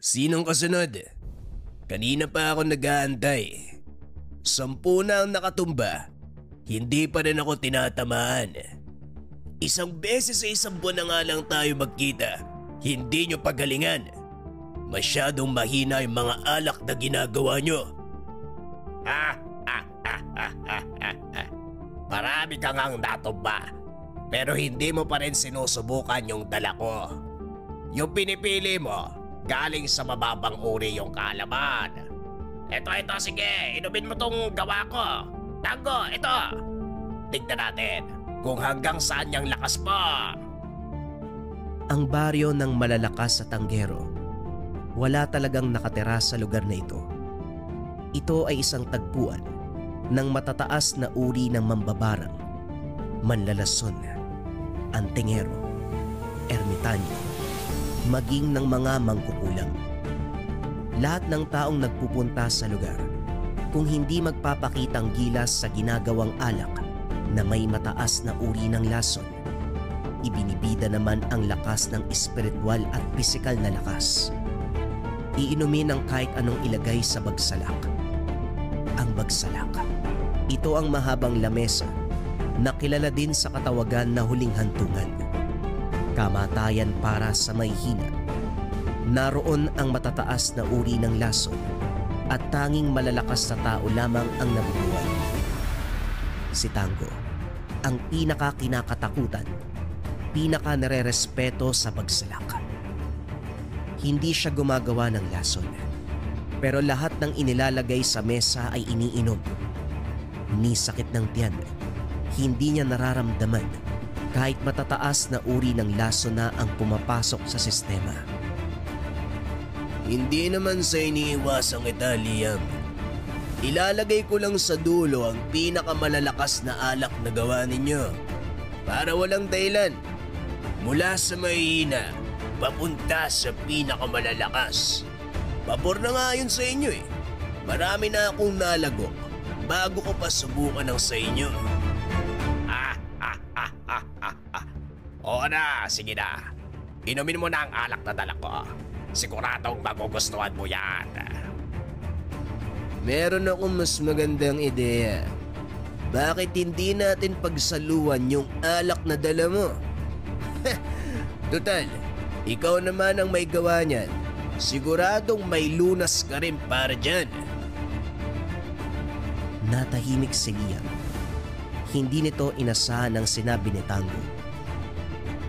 Sinong kasunod? Kanina pa ako nag-aantay. 10 na ang nakatumba. Hindi pa rin ako tinatamaan. Isang beses sa isang buwan na nga lang tayo magkita. Hindi nyo pagalingan. Masyadong mahina yung mga alak na ginagawa nyo. Marami kang ang natumba. Pero hindi mo pa rin sinusubukan yung dala ko. Yung pinipili mo, galing sa mababang uri yung kaalaman. Ito, sige. Inumin mo tong gawa ko. Tango, ito. Tignan natin kung hanggang saan yung lakas mo. Ang baryo ng malalakas sa Tanggero. Wala talagang nakatira sa lugar na ito. Ito ay isang tagpuan ng matataas na uri ng mambabarang, manlalason, antingero, ermitanyo, maging ng mga mangkukulam. Lahat ng taong nagpupunta sa lugar, kung hindi magpapakitang gilas sa ginagawang alak na may mataas na uri ng lason, ibinibida naman ang lakas ng espiritual at pisikal na lakas. Iinumin ang kahit anong ilagay sa bagsalak. Ang bagsalak, ito ang mahabang lamesa na kilala din sa katawagan na huling hantungan. Kamatayan para sa may hina. Naroon ang matataas na uri ng lason at tanging malalakas na tao lamang ang nabubuhay. Si Tango, ang pinaka-kinakatakutan, pinaka-nare-respeto sa bagsalak. Hindi siya gumagawa ng lason, pero lahat ng inilalagay sa mesa ay iniinom. Ni sakit ng tiyan, hindi niya nararamdaman kahit matataas na uri ng lason na ang pumapasok sa sistema. Hindi naman sa iniiwasang kita, Liam. Ilalagay ko lang sa dulo ang pinakamalalakas na alak na gawa ninyo para walang dahilan. Mula sa mahihina, papunta sa pinakamalalakas. Pabor na nga yun sa inyo eh. Marami na akong nalagok bago ko pa subukan ang sa inyo. Oo na, sige na. Inumin mo na ang alak na dala ko. Siguradong magugustuhan mo yan. Meron akong mas magandang ideya. Bakit hindi natin pagsaluan yung alak na dala mo? Total, ikaw naman ang may gawa niyan. Siguradong may lunas ka rin para dyan. Natahimik si Liam. Hindi nito inasahan ang sinabi ni Tango.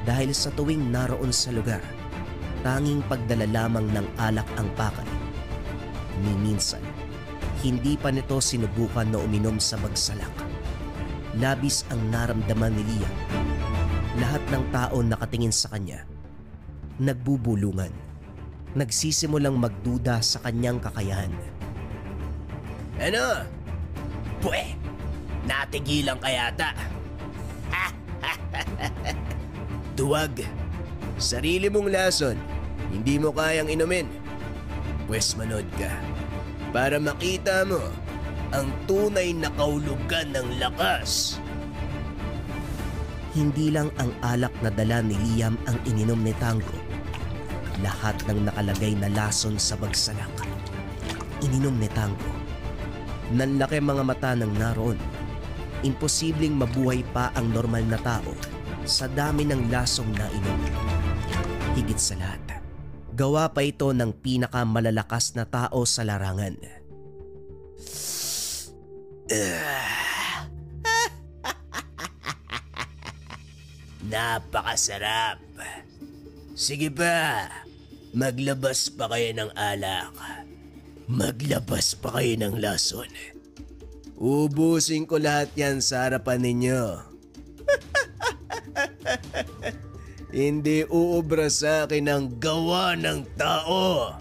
Dahil sa tuwing naroon sa lugar, tanging pagdala lamang ng alak ang pakay. Ni minsan, hindi pa nito sinubukan na uminom sa bagsalak. Labis ang naramdaman ni Liam. Lahat ng tao nakatingin sa kanya. Nagbubulungan. Nagsisimulang magduda sa kanyang kakayahan. Ano? Pwe, natigilan ka yata. Duwag. Sarili mong lason, hindi mo kayang inumin. Pwes manood ka para makita mo ang tunay na kahulugan ng lakas. Hindi lang ang alak na dala ni Liam ang ininom ni Tango. Lahat ng nakalagay na lason sa bagsalak, ininom ni Tango. Nanlaki mga mata ng naroon. Imposibleng mabuhay pa ang normal na tao sa dami ng lasong nainom. Higit sa lahat, gawa pa ito ng pinakamalalakas na tao sa larangan. Napakasarap. Sige ba, maglabas pa kayo ng alak. Maglabas pa kayo ng lason. Ubusin ko lahat yan sa harapan ninyo. Hindi uubra sa akin ang gawa ng tao.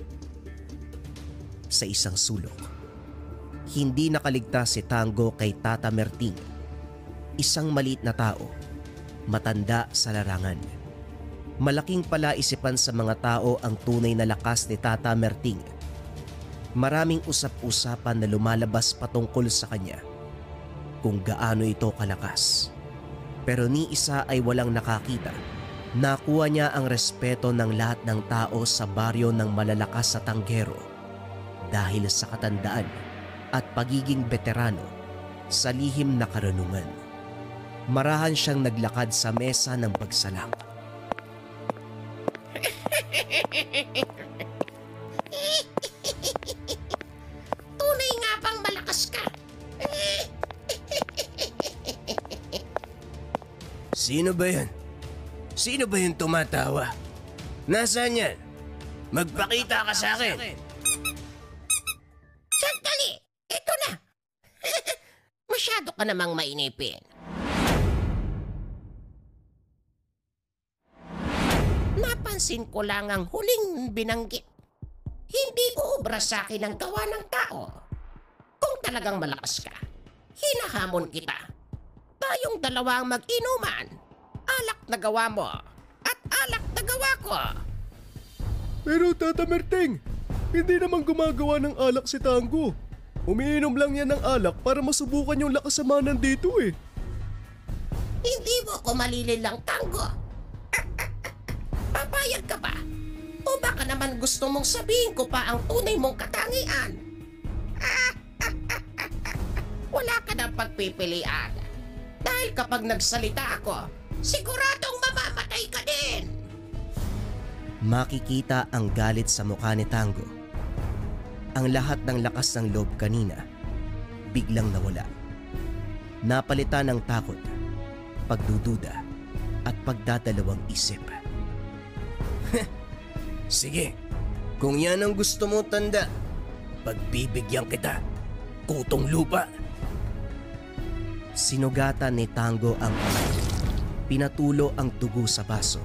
Sa isang sulok, hindi nakaligtas si Tango kay Tata Merting. Isang maliit na tao, matanda sa larangan. Malaking palaisipan sa mga tao ang tunay na lakas ni Tata Merting. Maraming usap-usapan na lumalabas patungkol sa kanya kung gaano ito kalakas. Pero ni isa ay walang nakakita Nakuha niya ang respeto ng lahat ng tao sa baryo ng malalakas sa Tanggero dahil sa katandaan at pagiging veterano sa lihim na karunungan. Marahan siyang naglakad sa mesa ng pagsalak. Tunay nga bang malakas ka? Sino ba yan? Sino ba yung tumatawa? Nasaan yan? Magpakita ka sa akin. Sandali! Ito na! Masyado ka namang mainipin. Napansin ko lang ang huling binanggit. Hindi uubra sa akin ang gawa ng tao. Kung talagang malakas ka, hinahamon kita. Tayong dalawa ang mag-inuman. Alak na gawa mo at alak na gawa ko. Pero Tata Merteng, hindi naman gumagawa ng alak si Tango. Umiinom lang yan ng alak para masubukan yung lakasamanan dito eh. Hindi mo ko malililang, Tango. Papayag ka ba? O baka naman gusto mong sabihin ko pa ang tunay mong katangian? Wala ka ng pagpipilian. Dahil kapag nagsalita ako, siguradong mamamatay ka din. Makikita ang galit sa mukha ni Tango. Ang lahat ng lakas ng loob kanina, biglang nawala. Napalitan ng takot, pagdududa, at pagdadalawang isip. Sige, kung yan ang gusto mo tanda, pagbibigyan kita. Kutong lupa. Sinugatan ni Tango ang kamay. Pinatulo ang dugo sa baso